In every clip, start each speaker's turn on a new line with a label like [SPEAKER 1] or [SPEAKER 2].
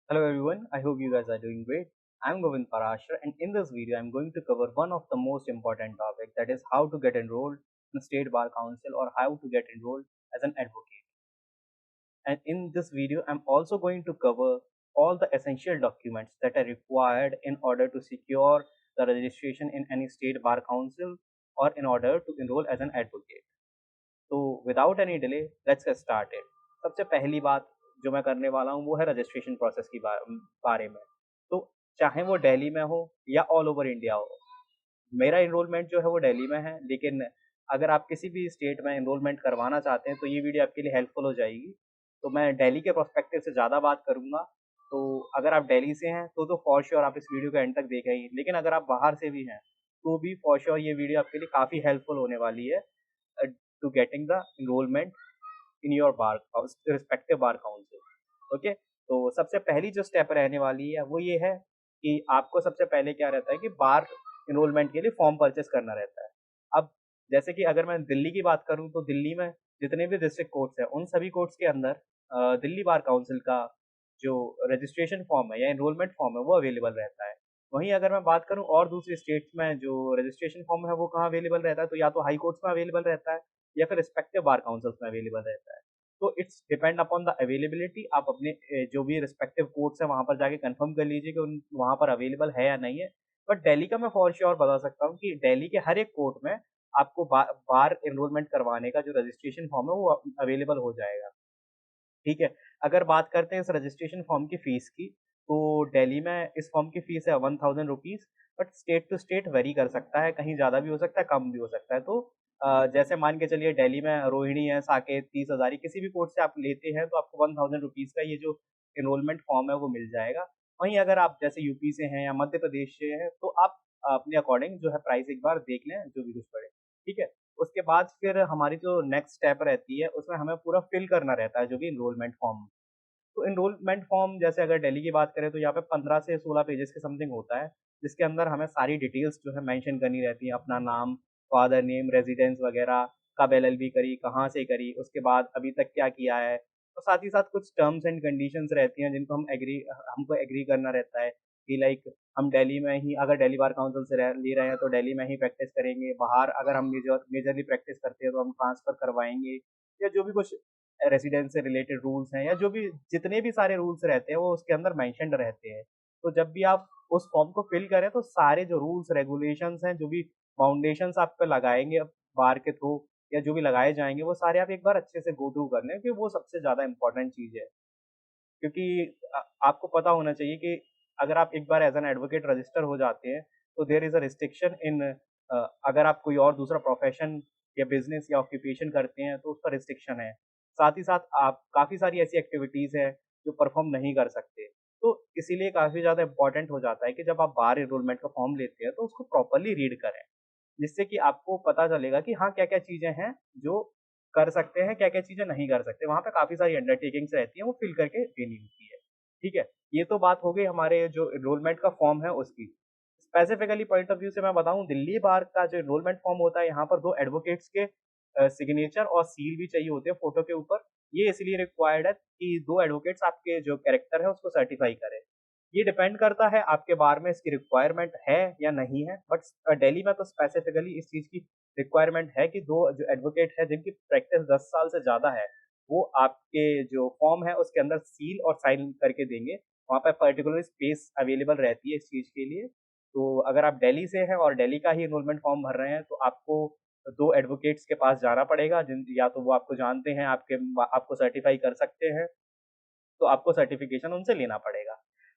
[SPEAKER 1] Hello everyone, I hope you guys are doing great. I'm Govind Parashar and in this video I'm going to cover one of the most important topic, that is how to get enrolled in State Bar Council or how to get enrolled as an advocate. And in this video I'm also going to cover all the essential documents that are required in order to secure the registration in any State Bar Council or in order to enroll as an advocate. तो without any delay let's get started. सबसे पहली बात जो मैं करने वाला हूँ वो है रजिस्ट्रेशन प्रोसेस की बारे में। तो चाहे वो दिल्ली में हो या ऑल ओवर इंडिया हो, मेरा इनरोलमेंट जो है वो दिल्ली में है, लेकिन अगर आप किसी भी स्टेट में इनरोलमेंट करवाना चाहते हैं तो ये वीडियो आपके लिए हेल्पफुल हो जाएगी। तो मैं दिल्ली के प्रोस्पेक्टिव से ज़्यादा बात करूँगा। तो अगर आप दिल्ली से हैं तो फॉर श्योर आप इस वीडियो को एंड तक देखेंगे, लेकिन अगर आप बाहर से भी हैं तो भी फॉर श्योर ये वीडियो आपके लिए काफ़ी हेल्पफुल होने वाली है to getting the enrollment in your bar respective bar council। Okay, तो सबसे पहली जो स्टेप रहने वाली है वो ये है कि आपको सबसे पहले क्या रहता है कि बार इनरोलमेंट के लिए फॉर्म परचेस करना रहता है। अब जैसे कि अगर मैं दिल्ली की बात करूं तो दिल्ली में जितने भी डिस्ट्रिक्ट कोर्ट्स हैं उन सभी कोर्ट्स के अंदर दिल्ली बार काउंसिल का जो रजिस्ट्रेशन फॉर्म है या इनरोलमेंट फॉर्म है वो अवेलेबल रहता है। वहीं अगर मैं बात करूं और दूसरी स्टेट्स में जो रजिस्ट्रेशन फॉर्म है वो कहाँ अवेलेबल रहता है, तो या तो हाई कोर्ट्स में अवेलेबल रहता है या फिर रिस्पेक्टिव बार काउंसिल्स में अवेलेबल रहता है। तो it's depend upon the availability. आप अपने जो भी रिस्पेक्टिव कोर्ट्स हैं वहाँ पर जाके कंफर्म कर लीजिए कि उन वहाँ पर अवेलेबल है या नहीं है। बट दिल्ली का मैं फॉर श्योर बता सकता हूँ कि दिल्ली के हर एक कोर्ट में आपको बार एनरोलमेंट करवाने का जो रजिस्ट्रेशन फॉर्म है वो अवेलेबल हो जाएगा। ठीक है, अगर बात करते हैं इस रजिस्ट्रेशन फॉर्म की फीस की, तो दिल्ली में इस फॉर्म की फीस है 1000 rupees. But state to state vary कर सकता है, कहीं ज़्यादा भी हो सकता है, कम भी हो सकता है। तो जैसे मान के चलिए दिल्ली में रोहिणी है, साकेत, 30 हजारी, किसी भी कोर्ट से आप लेते हैं तो आपको 1000 रुपीज़ का ये जो इनरोलमेंट फॉर्म है वो मिल जाएगा। वहीं अगर आप जैसे यूपी से हैं या मध्य प्रदेश से हैं तो आप अपने अकॉर्डिंग जो है प्राइस एक बार देख लें, जो भी कुछ पड़े। ठीक है, उसके बाद फिर हमारी जो नेक्स्ट स्टेप रहती है उसमें हमें पूरा फिल करना रहता है जो भी इनरोलमेंट फॉर्म। तो इनरोलमेंट फॉर्म जैसे अगर दिल्ली की बात करें तो यहाँ पे 15 से 16 पेजेस के समथिंग होता है, जिसके अंदर हमें सारी डिटेल्स जो है मेंशन करनी रहती है, अपना नाम, फादर नेम, रेजिडेंस वगैरह, कब एलएलबी करी, कहाँ से करी, उसके बाद अभी तक क्या किया है। और साथ ही साथ कुछ टर्म्स एंड कंडीशंस रहती हैं जिनको हमको एग्री करना रहता है कि लाइक हम दिल्ली में ही, अगर दिल्ली बार काउंसिल से ले रहे हैं तो दिल्ली में ही प्रैक्टिस करेंगे, बाहर अगर हम मेजरली प्रैक्टिस करते हैं तो हम ट्रांसफ़र करवाएँगे, या जो भी कुछ रेसिडेंस से रिलेटेड रूल्स हैं या जो भी जितने भी सारे रूल्स रहते हैं वो उसके अंदर मेंशन्ड रहते हैं। तो जब भी आप उस फॉर्म को फिल करें तो सारे जो रूल्स रेगुलेशंस हैं, जो भी फाउंडेशंस आप पे लगाएँगे बार के थ्रू या जो भी लगाए जाएँगे, वो सारे आप एक बार अच्छे से गो थ्रू कर लें, क्योंकि वो सबसे ज़्यादा इम्पोर्टेंट चीज़ है। क्योंकि आपको पता होना चाहिए कि अगर आप एक बार एज़ एन एडवोकेट रजिस्टर हो जाते हैं, तो there is a restriction in अगर आप कोई और दूसरा प्रोफ़ेशन या बिज़नेस या ऑक्यूपेशन करते हैं, तो उसका रिस्ट्रिक्शन है। साथ ही साथ आप काफ़ी सारी ऐसी एक्टिविटीज़ हैं, जो परफ़ॉर्म नहीं कर सकते। तो इसीलिए काफ़ी ज़्यादा इम्पोर्टेंट हो जाता है कि जब आप बार एनरोलमेंट का फ़ॉर्म लेते हैं, तो उसको प्रॉपर्ली रीड करें। जिससे कि आपको पता चलेगा कि हाँ, क्या-क्या चीज़ें हैं जो कर सकते हैं, क्या-क्या चीज़ें नहीं कर सकते। वहाँ पे काफ़ी सारी अंडरटेकिंग्स रहती हैं, वो फ़िल करके देनी होती है। ठीक है? ये तो बात हो गई हमारे जो एनरोलमेंट का फ़ॉर्म है उसकी। स्पेसिफिकली पॉइंट ऑफ व्यू से मैं बताऊँ, दिल्ली बार का जो एनरोलमेंट फ़ॉर्म होता है, यहाँ पर 2 एडवोकेट्स के सिग्नेचर और सील भी चाहिए होते हैं फ़ोटो के ऊपर। ये इसलिए रिक्वायर्ड है कि 2 एडवोकेट्स आपके जो कैरेक्टर है उसको सर्टिफ़ाई करें। ये डिपेंड करता है आपके बार में इसकी रिक्वायरमेंट है या नहीं है, बट दिल्ली में तो स्पेसिफिकली इस चीज़ की रिक्वायरमेंट है कि 2 जो एडवोकेट है जिनकी प्रैक्टिस 10 साल से ज़्यादा है, वो आपके जो फॉर्म है उसके अंदर सील और साइन करके देंगे। वहाँ पे पर्टिकुलर स्पेस अवेलेबल रहती है इस चीज़ के लिए। तो अगर आप दिल्ली से हैं और दिल्ली का ही एनरोलमेंट फॉर्म भर रहे हैं तो आपको 2 एडवोकेट्स के पास जाना पड़ेगा, जिन या तो वो आपको जानते हैं, आपको सर्टिफ़ाई कर सकते हैं, तो आपको सर्टिफिकेशन उनसे लेना पड़ेगा।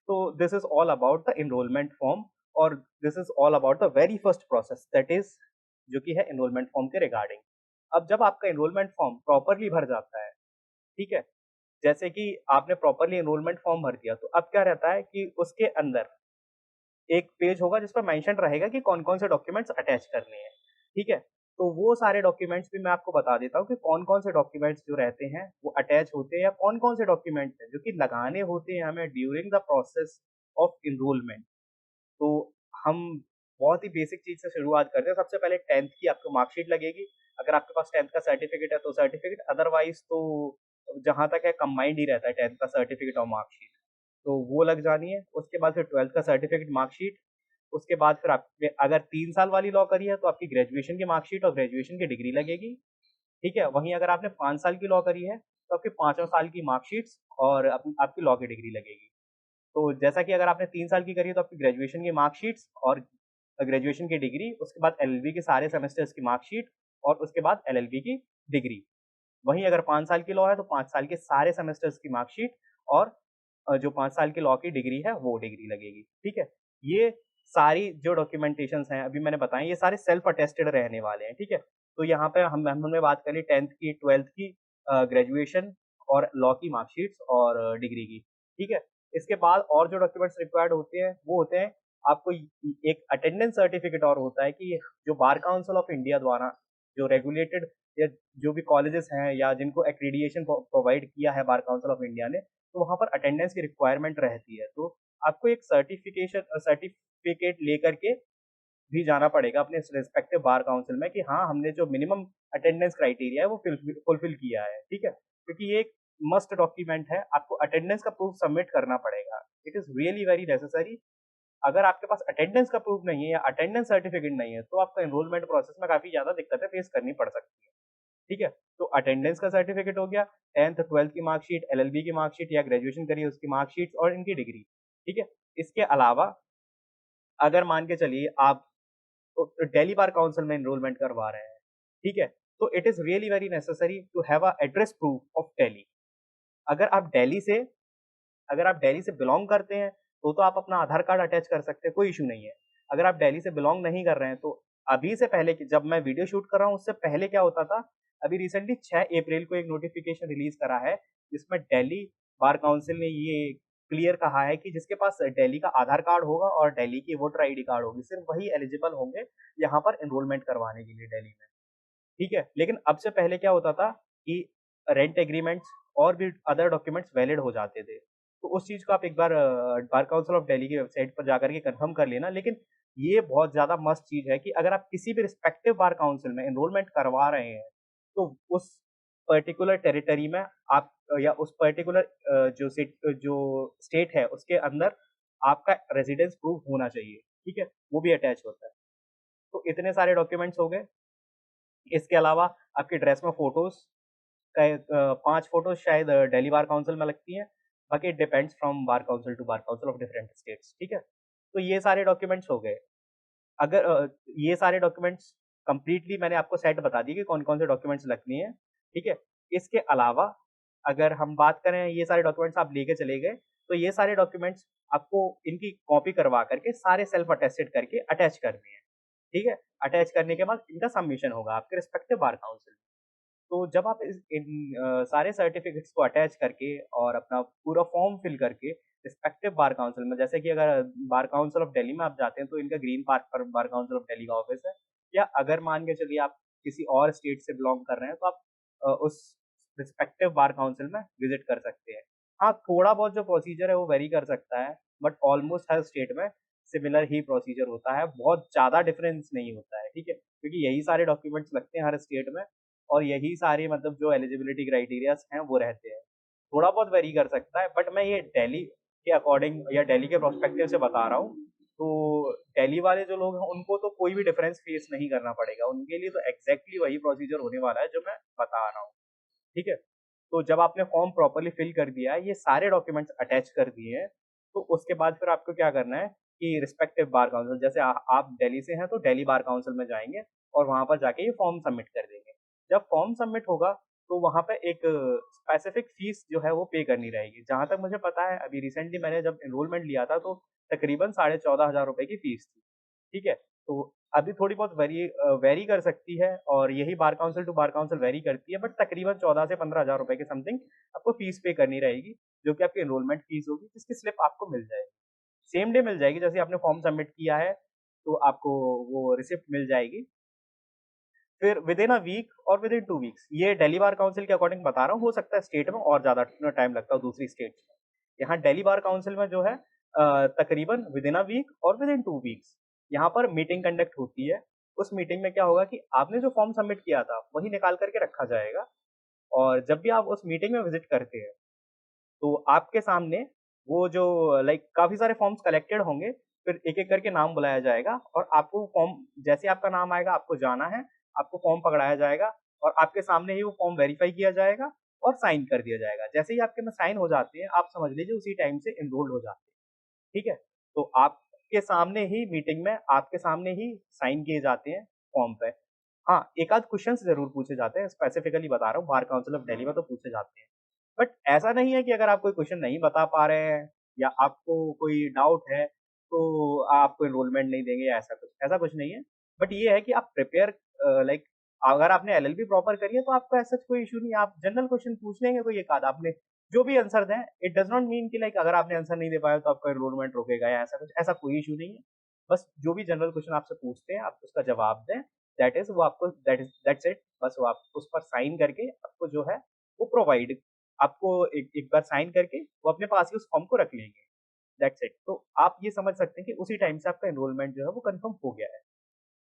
[SPEAKER 1] तो this is all about the enrolment form, और this is all about the very first process, that is जो कि है एनरोलमेंट फॉर्म के रिगार्डिंग। अब जब आपका एनरोलमेंट फॉर्म प्रॉपर्ली भर जाता है, ठीक है? जैसे कि आपने प्रॉपर्ली एनरोलमेंट फॉर्म भर दिया, तो अब क्या रहता है कि उसके अंदर एक पेज होगा जिस पर मेंशन रहेगा कि कौन-कौन से डॉक्यूमेंट्स अटैच करने हैं, ठीक है? तो वो सारे डॉक्यूमेंट्स भी मैं आपको बता देता हूँ कि कौन-कौन से डॉक्यूमेंट्स जो रहते हैं वो अटैच होते हैं, या कौन-कौन से डॉक्यूमेंट्स हैं जो कि लगाने होते हैं हमें during the process of enrolment. तो हम बहुत ही बेसिक चीज़ से शुरुआत करते हैं। सबसे पहले 10th की आपको मार्कशीट लगेगी। अगर आपके पास 10th का सर्टिफिकेट है तो सर्टिफिकेट, अदरवाइज़ तो जहाँ तक है कंबाइंड ही रहता है 10th का सर्टिफिकेट और मार्कशीट। तो वो लग जानी है। उसके बाद फिर 12th का सर्टिफिकेट, मार्कशीट। उसके बाद फिर आपके अगर 3 साल वाली लॉ करी है तो आपकी ग्रेजुएशन की मार्कशीट और ग्रेजुएशन की डिग्री लगेगी, ठीक है? वहीं अगर आपने 5 साल की लॉ करी है तो आपके पाँचों साल की मार्कशीट्स और आपकी लॉ की डिग्री लगेगी। तो जैसा कि अगर आपने 3 साल की करी है तो आपकी ग्रेजुएशन की मार्कशीट्स और ग्रेजुएशन की डिग्री, उसके बाद एलएलबी के सारे सेमेस्टर्स की मार्कशीट और उसके बाद एलएलबी की डिग्री। वहीं अगर 5 साल की लॉ है तो 5 साल के सारे सेमेस्टर्स की मार्कशीट और जो 5 साल की लॉ की डिग्री है वो डिग्री लगेगी, ठीक है? ये सारी जो डॉक्यूमेंटेशंस हैं अभी मैंने बताए, ये सारे सेल्फ अटेस्टेड रहने वाले हैं, ठीक है? तो यहाँ पे हमने बात करी 10th की, 12th की, ग्रेजुएशन और लॉ की मार्कशीट्स और डिग्री की, ठीक है? इसके बाद और जो डॉक्यूमेंट्स रिक्वायर्ड होते हैं वो होते हैं, आपको एक अटेंडेंस सर्टिफिकेट और होता है कि जो बार काउंसिल ऑफ इंडिया द्वारा जो रेगुलेटेड या जो भी कॉलेजेस हैं या जिनको एक्रीडिएशन प्रोवाइड किया है बार काउंसिल ऑफ इंडिया ने, तो वहाँ पर अटेंडेंस की रिक्वायरमेंट रहती है। तो आपको एक सर्टिफिकेट लेकर के भी जाना पड़ेगा अपने रिस्पेक्टिव बार काउंसिल में कि हाँ, हमने जो मिनिमम अटेंडेंस क्राइटेरिया है वो फुलफिल किया है, ठीक है? क्योंकि ये एक मस्ट डॉक्यूमेंट है, आपको अटेंडेंस का प्रूफ सबमिट करना पड़ेगा। It is really very necessary. अगर आपके पास अटेंडेंस का प्रूफ नहीं है या अटेंडेंस सर्टिफिकेट नहीं है, तो आपको एनरोलमेंट प्रोसेस में काफ़ी ज़्यादा दिक्कतें फेस करनी पड़ सकती है, ठीक है? तो अटेंडेंस का सर्टिफिकेट हो गया, 10th 12th की मार्कशीट, एलएलबी की मार्कशीट या ग्रेजुएशन करी है उसकी मार्कशीट और इनकी डिग्री, ठीक है? इसके अलावा अगर मान के चलिए आप दिल्ली बार काउंसिल में एनरोलमेंट करवा रहे हैं, ठीक है? तो it is really very necessary to have a address proof of Delhi. अगर आप दिल्ली से अगर आप दिल्ली से बिलॉन्ग करते हैं, तो आप अपना आधार कार्ड अटैच कर सकते हैं, कोई इश्यू नहीं है। अगर आप दिल्ली से बिलॉन्ग नहीं कर रहे हैं, तो अभी से पहले कि जब मैं वीडियो शूट कर रहा हूँ, उससे पहले क्या होता था, अभी रिसेंटली 6 अप्रैल को एक नोटिफ़िकेशन रिलीज़ करा है, जिसमें दिल्ली बार काउंसिल ने ये क्लियर कहा है कि जिसके पास दिल्ली का आधार कार्ड होगा और दिल्ली की वोटर आईडी कार्ड होगी, सिर्फ वही एलिजिबल होंगे यहाँ पर एनरोलमेंट करवाने के लिए दिल्ली में। ठीक है? लेकिन अब से पहले क्या होता था कि रेंट एग्रीमेंट्स और भी अदर डॉक्यूमेंट्स वैलिड हो जाते थे। तो उस चीज़ को आप एक बार बार काउंसिल ऑफ दिल्ली की वेबसाइट पर जाकर के कन्फर्म कर लेना। लेकिन ये बहुत ज़्यादा मस्ट चीज़ है कि अगर आप किसी भी रिस्पेक्टिव बार काउंसिल में एनरोलमेंट करवा रहे हैं, तो उस पर्टिकुलर टेरिटरी में आप या उस पर्टिकुलर जो स्टेट है उसके अंदर आपका रेज़िडेंस प्रूफ होना चाहिए, ठीक है? वो भी अटैच होता है। तो इतने सारे डॉक्यूमेंट्स हो गए। इसके अलावा आपकी ड्रेस में फ़ोटोज़ 5 फ़ोटोज़ शायद दिल्ली बार काउंसिल में लगती हैं, बाकी it depends from bar council to bar council of different states, ठीक है? तो ये सारे डॉक्यूमेंट्स हो गए। अगर ये सारे डॉक्यूमेंट्स कंप्लीटली मैंने आपको सेट बता दी कि कौन-कौन से डॉक्यूमेंट्स लगने हैं, ठीक है? इसके अलावा अगर हम बात करें ये सारे डॉक्यूमेंट्स आप लेके चले गए, तो ये सारे डॉक्यूमेंट्स आपको इनकी कॉपी करवा करके सारे सेल्फ अटेस्टेड करके अटैच करने हैं, ठीक है? अटैच करने के बाद इनका सबमिशन होगा आपके रिस्पेक्टिव बार काउंसिल। तो जब आप सारे सर्टिफिकेट्स को अटैच करके और अपना पूरा फॉर्म फिल करके रिस्पेक्टिव बार काउंसिल में, जैसे कि अगर बार काउंसिल ऑफ दिल्ली में आप जाते हैं तो इनका ग्रीन पार्क पर बार काउंसिल ऑफ दिल्ली का ऑफिस है, या अगर मान के चलिए आप किसी और स्टेट से बिलोंग कर रहे हैं तो आप उस रिस्पेक्टिव बार काउंसिल में विजिट कर सकते हैं। हाँ, थोड़ा बहुत जो प्रोसीजर है वो वेरी कर सकता है, बट ऑलमोस्ट हर स्टेट में सिमिलर ही प्रोसीजर होता है, बहुत ज़्यादा डिफरेंस नहीं होता है, ठीक है? क्योंकि यही सारे डॉक्यूमेंट्स लगते हैं हर स्टेट में और यही सारे मतलब जो एलिजिबिलिटी क्राइटेरियाज़ हैं वो रहते हैं। थोड़ा बहुत वेरी कर सकता है, बट मैं ये दिल्ली के अकॉर्डिंग या दिल्ली के पर्सपेक्टिव से बता रहा हूँ। तो दिल्ली वाले जो लोग हैं उनको तो कोई भी डिफरेंस फेस नहीं करना पड़ेगा। उनके लिए तो एग्ज़ैक्टली वही प्रोसीजर होने वाला है जो मैं बता रहा हूँ। ठीक है? तो जब आपने फॉर्म प्रॉपर्ली फिल कर दिया है, ये सारे डॉक्यूमेंट्स अटैच कर दिए हैं, तो उसके बाद फिर आपको क्या करना है कि रिस्पेक्टिव बार काउंसिल, जैसे आप दिल्ली से हैं तो दिल्ली बार काउंसिल में जाएँगे और वहाँ पर जाके ये फॉर्म सबमिट कर देंगे। जब फॉर्म सबमिट होगा, तो वहाँ पे एक स्पेसिफिक फीस जो है वो पे करनी रहेगी। जहाँ तक मुझे पता है, अभी रिसेंटली मैंने जब एनरोलमेंट लिया था तो तकरीबन साढ़े 14,000 रुपए की फीस थी। ठीक है? तो अभी थोड़ी बहुत वेरी कर सकती है और यही bar council to bar council vary करती है, बट तकरीबन 14 से 15,000 रुपए के समथिंग आपको फीस पे करनी रहेगी, जो कि आपकी एनरोलमेंट फीस होगी, जिसकी स्लिप आपको मिल जाएगी। सेम डे मिल जाएगी, जैसे आपने फॉर्म सबमिट किया है, तो आपको वो रिसिप्ट मिल जाएगी। फिर विदिन अ वीक और विदिन 2 वीक्स, ये दिल्ली बार काउंसिल के अकॉर्डिंग बता रहा हूँ, हो सकता है स्टेट में और ज़्यादा टाइम लगता हो दूसरी स्टेट्स में। यहाँ दिल्ली बार काउंसिल में जो है तकरीबन विदिन अ वीक और विदिन 2 वीक्स यहाँ पर मीटिंग कंडक्ट होती है। उस मीटिंग में क्या होगा कि आपने जो फॉर्म सबमिट किया था, वही निकाल कर के रखा जाएगा और जब भी आप उस मीटिंग में विज़िट करते हैं, तो आपके सामने वो जो लाइक काफ़ी सारे फॉर्म्स कलेक्टेड होंगे, फिर एक-एक करके नाम बुलाया जाएगा और आपको फॉर्म जैसे ही आपका नाम आएगा आपको जाना है, आपको फॉर्म पकड़ाया जाएगा और आपके सामने ही वो फॉर्म वेरीफाई किया जाएगा और साइन कर दिया जाएगा। जैसे ही आपके में साइन हो जाते हैं, आप समझ लीजिए उसी टाइम से एनरोल्ड हो जाते हैं, ठीक है? तो आपके सामने ही मीटिंग में आपके सामने ही साइन किए जाते हैं फॉर्म पे। हाँ, एक आध क्वेश्चन्स ज़रूर पूछे जाते हैं, स्पेसिफिकली बता रहा हूँ, बार काउंसिल ऑफ दिल्ली में तो पूछे जाते हैं। बट ऐसा नहीं है कि अगर आप कोई क्वेश्चन नहीं बता पा रहे हैं या आपको कोई डाउट है, तो आपको एनरोलमेंट नहीं देंगे या ऐसा कुछ नहीं है। बट ये है कि आप प्रिपेयर लाइक अगर आपने एलएलबी प्रॉपर करी है तो आपको ऐसा कोई इश्यू नहीं है, आप जनरल क्वेश्चन पूछ लेंगे कोई एक आध आपने जो भी आंसर दें, इट डज़ नॉट मीन कि लाइक अगर आपने आंसर नहीं दे पाया तो आपका एनरोलमेंट रुकेगा या ऐसा कुछ, ऐसा कोई इश्यू नहीं है। बस जो भी जनरल क्वेश्चन आपसे पूछते हैं, आप उसका जवाब दें, दैट्स इट। बस वो आप उस पर साइन करके आपको जो है वो प्रोवाइड आपको एक बार साइन करके वो अपने पास ही उस फॉर्म को रख लेंगे, दैट्स इट। तो आप ये समझ सकते हैं कि उसी टाइम से आपका एनरोलमेंट जो है वो कंफर्म हो गया है,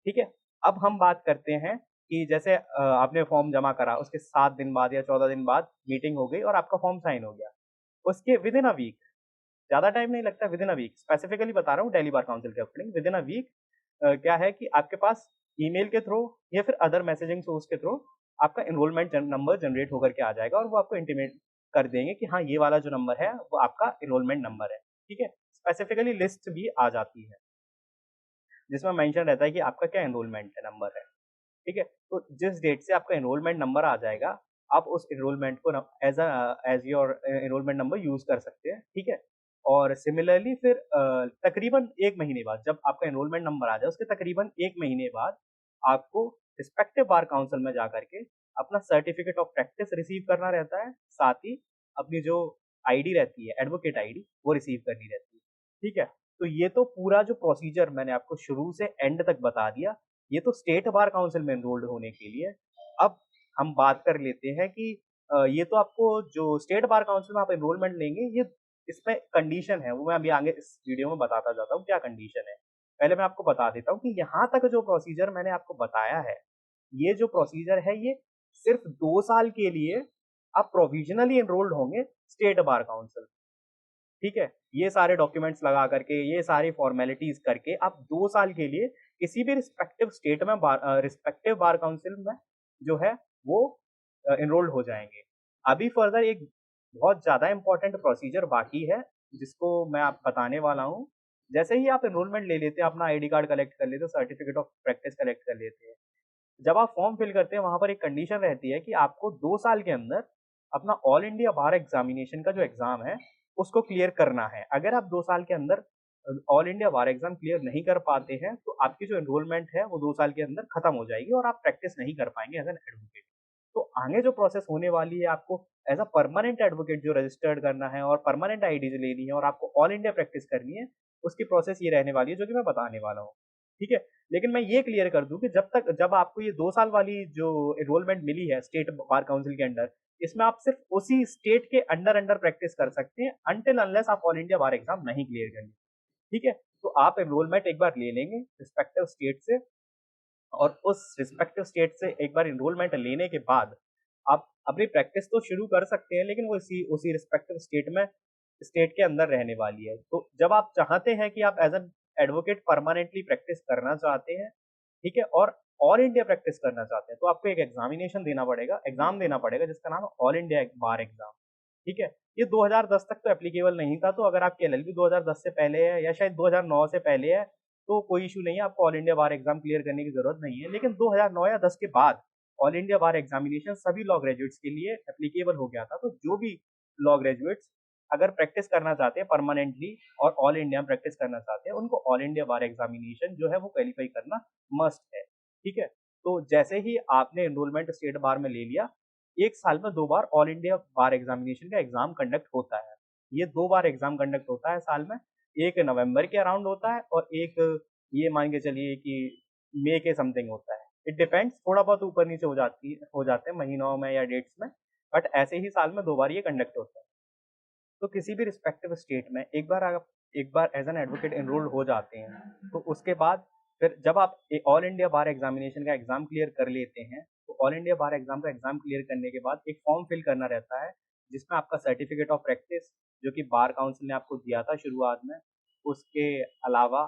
[SPEAKER 1] ठीक है? अब हम बात करते हैं कि जैसे आपने फॉर्म जमा करा, उसके 7 दिन बाद या 14 दिन बाद मीटिंग हो गई और आपका फॉर्म साइन हो गया। उसके विदिन अ वीक, ज़्यादा टाइम नहीं लगता, विदिन अ वीक, स्पेसिफिकली बता रहा हूँ दिल्ली बार काउंसिल के अकॉर्डिंग, विदिन अ वीक क्या है कि आपके पास ईमेल के थ्रू या फिर अदर मैसेजिंग सोर्स के थ्रू आपका एनरोलमेंट नंबर जनरेट होकर के आ जाएगा और वो आपको इंटीमेट कर देंगे कि हाँ, ये वाला जो नंबर है वो आपका एनरोलमेंट नंबर है, ठीक है? स्पेसिफिकली लिस्ट भी आ जाती है जिसमें मेंशन रहता है कि आपका क्या एनरोलमेंट नंबर है, ठीक है? तो जिस डेट से आपका एनरोलमेंट नंबर आ जाएगा, आप उस एनरोलमेंट को as your enrolment number use कर सकते हैं, ठीक है? और सिमिलरली फिर तकरीबन 1 महीने बाद जब आपका एनरोलमेंट नंबर आ जाए, उसके तकरीबन 1 महीने बाद आपको रिस्पेक्टिव बार काउंसिल में जाकर के अपना सर्टिफिकेट ऑफ प्रैक्टिस रिसीव करना रहता है, साथ ही अपनी जो आईडी रहती है, एडवोकेट आईडी, वो रिसीव करनी रहती है, ठीक है? तो ये तो पूरा जो प्रोसीजर मैंने आपको शुरू से एंड तक बता दिया, ये तो स्टेट बार काउंसिल में एनरोल्ड होने के लिए। अब हम बात कर लेते हैं कि ये तो आपको जो स्टेट बार काउंसिल में आप एनरोलमेंट लेंगे, ये इसमें कंडीशन है, वो मैं अभी आगे इस वीडियो में बताता जाता हूँ क्या कंडीशन है। पहले मैं आपको बता देता हूँ कि यहाँ तक जो प्रोसीजर मैंने आपको बताया है, ये जो प्रोसीजर है ये सिर्फ 2 साल के लिए आप प्रोविज़नली एनरोल्ड होंगे स्टेट बार काउंसिल, ठीक है? ये सारे डॉक्यूमेंट्स लगा करके, ये सारी फॉर्मेलिटीज़ करके आप 2 साल के लिए किसी भी रिस्पेक्टिव स्टेट में रिस्पेक्टिव बार काउंसिल में जो है वो एनरोल्ड हो जाएँगे। अभी फर्दर एक बहुत ज़्यादा इम्पोर्टेंट प्रोसीजर बाकी है, जिसको मैं आप बताने वाला हूँ। जैसे ही आप एनरोलमेंट ले लेते हैं, अपना आईडी कार्ड कलेक्ट कर लेते हो, सर्टिफिकेट ऑफ प्रैक्टिस कलेक्ट कर लेते हैं। जब आप फॉर्म फिल करते हैं, वहाँ पर एक कंडीशन रहती है कि आपको 2 साल के अंदर अपना ऑल इंडिया बार एग्ज़ामिनेशन का जो एग्ज़ाम है, उसको क्लियर करना है। अगर आप 2 साल के अंदर ऑल इंडिया बार एग्ज़ाम क्लियर नहीं कर पाते हैं, तो आपकी जो एनरोलमेंट है, वो 2 साल के अंदर खत्म हो जाएगी और आप प्रैक्टिस नहीं कर पाएँगे एज़ एन एडवोकेट। तो आगे जो प्रोसेस होने वाली है, आपको एज़ अ परमानेंट एडवोकेट जो रजिस्टर्ड करना है और परमानेंट आईडीज़ लेनी है और आपको ऑल इंडिया प्रैक्टिस करनी है, उसकी प्रोसेस ये रहने वाली है, जो कि मैं बताने वाला हूँ। ठीक है? लेकिन मैं ये क्लियर कर दूँ कि जब आपको ये 2 साल वाली जो एनरोलमेंट मिली है स्टेट बार काउंसिल के अंडर, इसमें आप सिर्फ़ उसी स्टेट के अंडर प्रैक्टिस कर सकते हैं अनटिल अनलेस आप ऑल इंडिया बार एग्ज़ाम नहीं क्लियर कर लेते, ठीक है? तो आप एनरोलमेंट एक बार ले लेंगे रिस्पेक्टिव स्टेट से और उस रिस्पेक्टिव स्टेट से एक बार एनरोलमेंट लेने के बाद, आप अपनी प्रैक्टिस तो शुरू कर सकते हैं, लेकिन वो इसी उसी रिस्पेक्टिव स्टेट के अंदर रहने वाली है। तो जब आप चाहते हैं कि आप as an advocate permanently practice करना चाहते हैं, ठीक है? और ऑल इंडिया प्रैक्टिस करना चाहते हैं, तो आपको एक एग्ज़ाम देना पड़ेगा जिसका नाम है ऑल इंडिया बार एग्ज़ाम, ठीक है? ये 2010 तक तो एप्लीकेबल नहीं था, तो अगर आपकी एलएलबी 2010 से पहले है या शायद 2009 से पहले है, तो कोई इश्यू नहीं है, आपको ऑल इंडिया बार एग्ज़ाम क्लियर करने की ज़रूरत नहीं है। लेकिन 2009 या 10 के बाद ऑल इंडिया बार एग्ज़ामिनेशन सभी लॉ ग्रेजुएट्स के लिए एप्लीकेबल हो गया था। तो जो भी लॉ ग्रेजुएट्स अगर प्रैक्टिस करना चाहते हैं परमानेंटली और ऑल इंडिया में प्रैक्टिस करना चाहते हैं, उनको ऑल इंडिया बार एग्ज़ामिनेशन जो है वो क्वालीफाई करना मस्ट है, ठीक है? तो जैसे ही आपने एनरोलमेंट स्टेट बार में ले लिया, 1 साल में 2 बार ऑल इंडिया बार एग्ज़ामिनेशन का एग्ज़ाम कंडक्ट होता है। ये 2 बार एग्ज़ाम कंडक्ट होता है साल में, एक नवंबर के अराउंड होता है और एक ये मान के चलिए कि मई के समथिंग होता है। इट डिपेंड्स, थोड़ा बहुत ऊपर-नीचे हो जाते हैं महीनों में या डेट्स में, बट ऐसे ही साल में 2 बार ये कंडक्ट होता है। तो किसी भी रिस्पेक्टिव स्टेट में एक बार एज़ एन एडवोकेट एनरोल्ड हो जाते हैं, तो उसके बाद फिर जब आप ऑल इंडिया बार एग्ज़ामिनेशन का एग्ज़ाम क्लियर कर लेते हैं, तो ऑल इंडिया बार एग्ज़ाम का एग्ज़ाम क्लियर करने के बाद एक फॉर्म फिल करना रहता है, जिसमें आपका सर्टिफिकेट ऑफ प्रैक्टिस, जो कि बार काउंसिल ने आपको दिया था शुरुआत में। उसके अलावा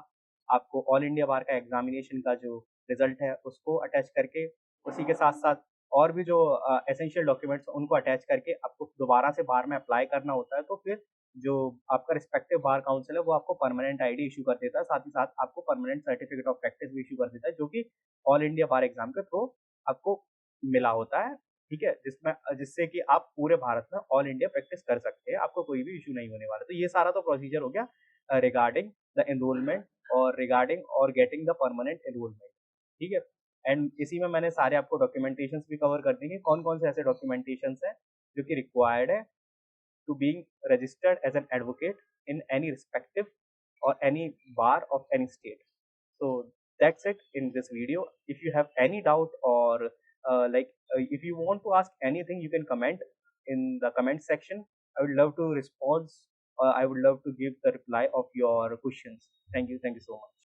[SPEAKER 1] आपको ऑल इंडिया बार का एग्जामिनेशन का जो रिजल्ट है उसको अटैच करके, उसी के साथ साथ और भी जो एसेंशियल डॉक्यूमेंट्स उनको अटैच करके आपको दोबारा से बार में अप्लाई करना होता है। तो फिर जो आपका रिस्पेक्टिव बार काउंसिल है वो आपको परमानेंट आईडी इशू कर देता है, साथ ही साथ आपको परमानेंट सर्टिफिकेट ऑफ प्रैक्टिस भी इशू कर देता है, जो कि ऑल इंडिया बार एग्जाम के थ्रू आपको मिला होता है। ठीक है, जिसमें जिससे कि आप पूरे भारत में ऑल इंडिया प्रैक्टिस कर सकते हैं, आपको कोई भी इशू नहीं होने वाला। तो ये सारा तो प्रोसीजर हो गया रिगार्डिंग द एनरोलमेंट और रिगार्डिंग और गेटिंग द परमानेंट एनरोलमेंट। ठीक है, एंड इसी में मैंने सारे आपको डॉक्यूमेंटेशंस भी कवर कर देंगे, कौन कौन से ऐसे डॉक्यूमेंटेशंस हैं जो कि रिक्वायर्ड है to being registered as an advocate in any respective or any bar of any state. So that's it in this video. If you have any doubt or if you want to ask anything, you can comment in the comment section. I would love to respond. I would love to give the reply of your questions. Thank you so much.